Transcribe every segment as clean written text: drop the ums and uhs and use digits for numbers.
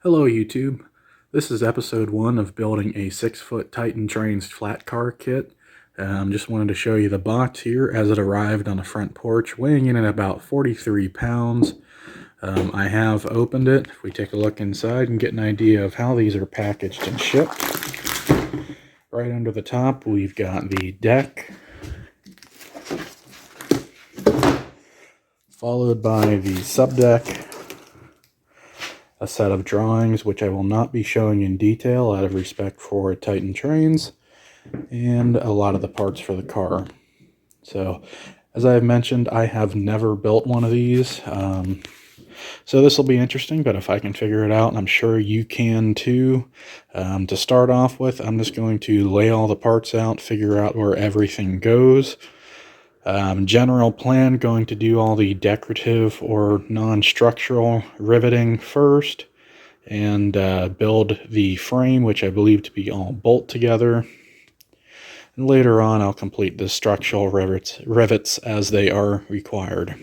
Hello YouTube. This is episode 1 of building a 6-foot Titan Trains flat car kit. Just wanted to show you the box here as it arrived on the front porch, weighing in at about 43 pounds. I have opened it. If we take a look inside and get an idea of how these are packaged and shipped. Right under the top we've got the deck, followed by the subdeck, a set of drawings which I will not be showing in detail out of respect for Titan Trains, and a lot of the parts for the car. So, as I have mentioned, I have never built one of these, so this will be interesting, but if I can figure it out, I'm sure you can too. To start off with, I'm just going to lay all the parts out, figure out where everything goes. General plan, going to do all the decorative or non-structural riveting first, and build the frame, which I believe to be all bolt together. And later on I'll complete the structural rivets as they are required.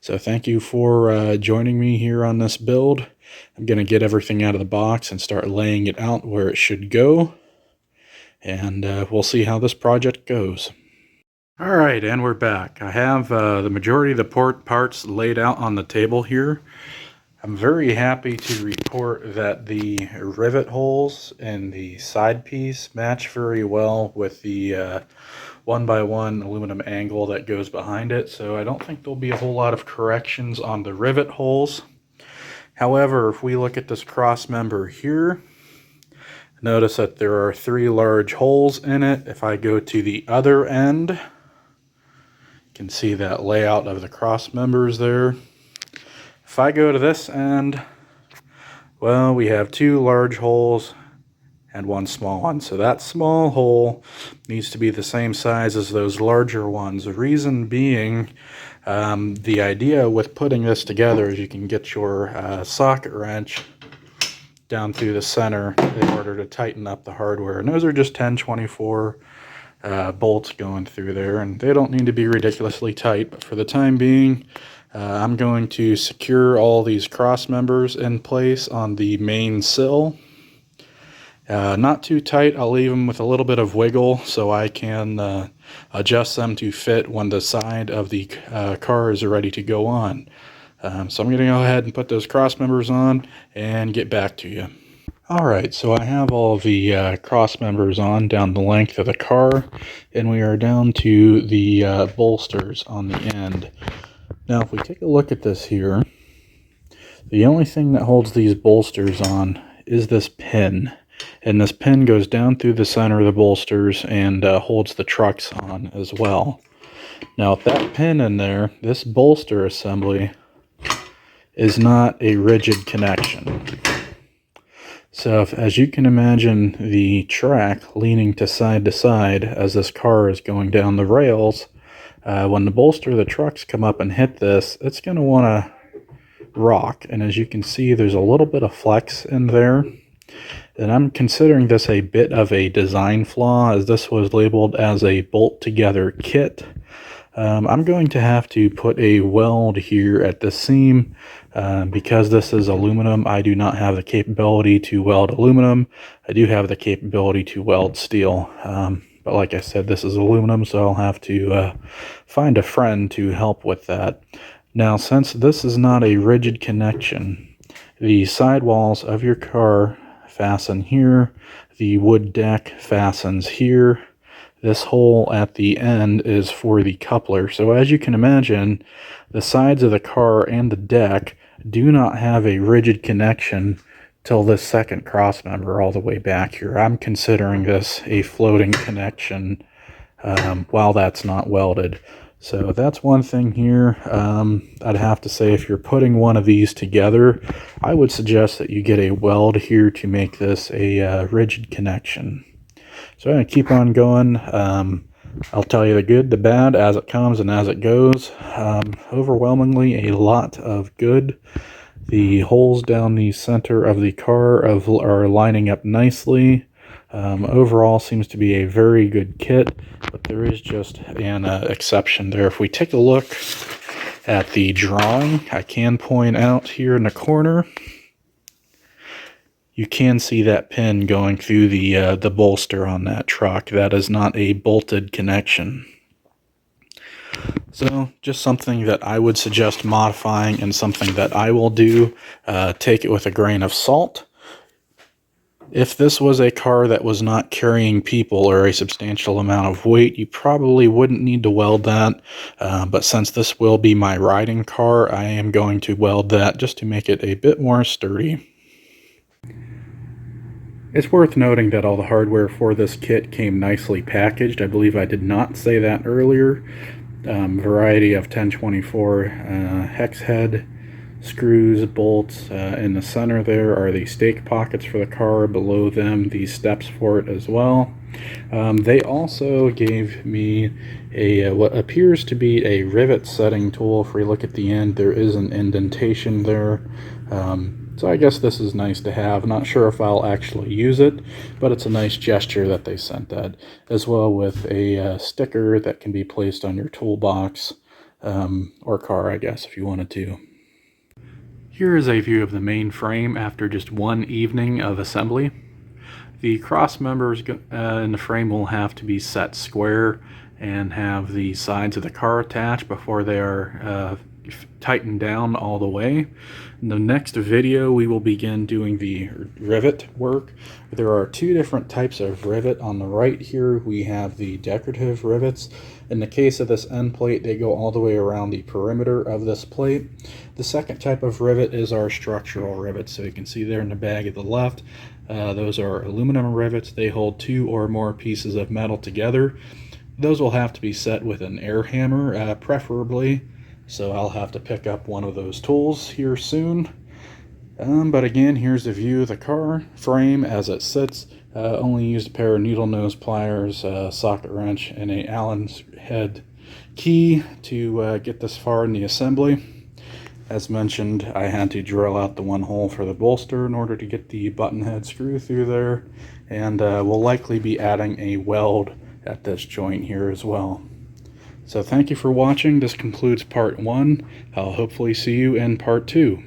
So thank you for joining me here on this build. I'm going to get everything out of the box and start laying it out where it should go, and we'll see how this project goes. Alright, and we're back. I have the majority of the parts laid out on the table here. I'm very happy to report that the rivet holes in the side piece match very well with the 1x1 aluminum angle that goes behind it, so I don't think there'll be a whole lot of corrections on the rivet holes. However, if we look at this cross member here, notice that there are 3 large holes in it. If I go to the other end, you can see that layout of the cross members there. If I go to this end, well, we have 2 large holes and 1 small one. So that small hole needs to be the same size as those larger ones. The reason being, the idea with putting this together is you can get your socket wrench down through the center in order to tighten up the hardware. And those are just 1024 bolts going through there, and they don't need to be ridiculously tight, but for the time being I'm going to secure all these cross members in place on the main sill. Not too tight, I'll leave them with a little bit of wiggle so I can adjust them to fit when the side of the car is ready to go on. So I'm going to go ahead and put those cross members on and get back to you. Alright, so I have all the cross members on down the length of the car, and we are down to the bolsters on the end. Now if we take a look at this here, the only thing that holds these bolsters on is this pin. And this pin goes down through the center of the bolsters and holds the trucks on as well. Now with that pin in there, this bolster assembly is not a rigid connection. So as you can imagine the track leaning to side as this car is going down the rails, when the bolster of the trucks come up and hit this, it's going to want to rock. And as you can see, there's a little bit of flex in there. And I'm considering this a bit of a design flaw, as this was labeled as a bolt together kit. I'm going to have to put a weld here at the seam. Because this is aluminum, I do not have the capability to weld aluminum. I do have the capability to weld steel. But like I said, this is aluminum, so I'll have to find a friend to help with that. Now, since this is not a rigid connection, the sidewalls of your car fasten here, the wood deck fastens here. This hole at the end is for the coupler. So as you can imagine, the sides of the car and the deck do not have a rigid connection till this second cross member all the way back here. I'm considering this a floating connection while that's not welded. So that's one thing here. I'd have to say, if you're putting one of these together, I would suggest that you get a weld here to make this a rigid connection. So I'm going to keep on going. I'll tell you the good, the bad, as it comes and as it goes. Overwhelmingly, a lot of good. The holes down the center of the car are lining up nicely. Overall seems to be a very good kit, but there is just an exception there. If we take a look at the drawing, I can point out here in the corner, you can see that pin going through the bolster on that truck. That is not a bolted connection. So just something that I would suggest modifying and something that I will do. Take it with a grain of salt. If this was a car that was not carrying people or a substantial amount of weight, you probably wouldn't need to weld that. But since this will be my riding car, I am going to weld that just to make it a bit more sturdy. It's worth noting that all the hardware for this kit came nicely packaged. I believe I did not say that earlier. Variety of 1024 hex head screws, bolts. In the center there are the stake pockets for the car. Below them, the steps for it as well. They also gave me a what appears to be a rivet setting tool. If we look at the end, there is an indentation there. So I guess this is nice to have. Not sure if I'll actually use it, but it's a nice gesture that they sent that, as well with a sticker that can be placed on your toolbox or car, I guess, if you wanted to. Here is a view of the main frame after just one evening of assembly. The cross members in the frame will have to be set square and have the sides of the car attached before they are tightened down all the way. In the next video, we will begin doing the rivet work. There are two different types of rivet. On the right here, we have the decorative rivets. In the case of this end plate, they go all the way around the perimeter of this plate. The second type of rivet is our structural rivets. So you can see there in the bag at the left, those are aluminum rivets. They hold two or more pieces of metal together. Those will have to be set with an air hammer, preferably. So I'll have to pick up one of those tools here soon. But again, here's the view of the car frame as it sits. Only used a pair of needle nose pliers, a socket wrench, and a Allen's head key to get this far in the assembly. As mentioned, I had to drill out the one hole for the bolster in order to get the button head screw through there. And we'll likely be adding a weld at this joint here as well. So thank you for watching. This concludes part 1. I'll hopefully see you in part 2.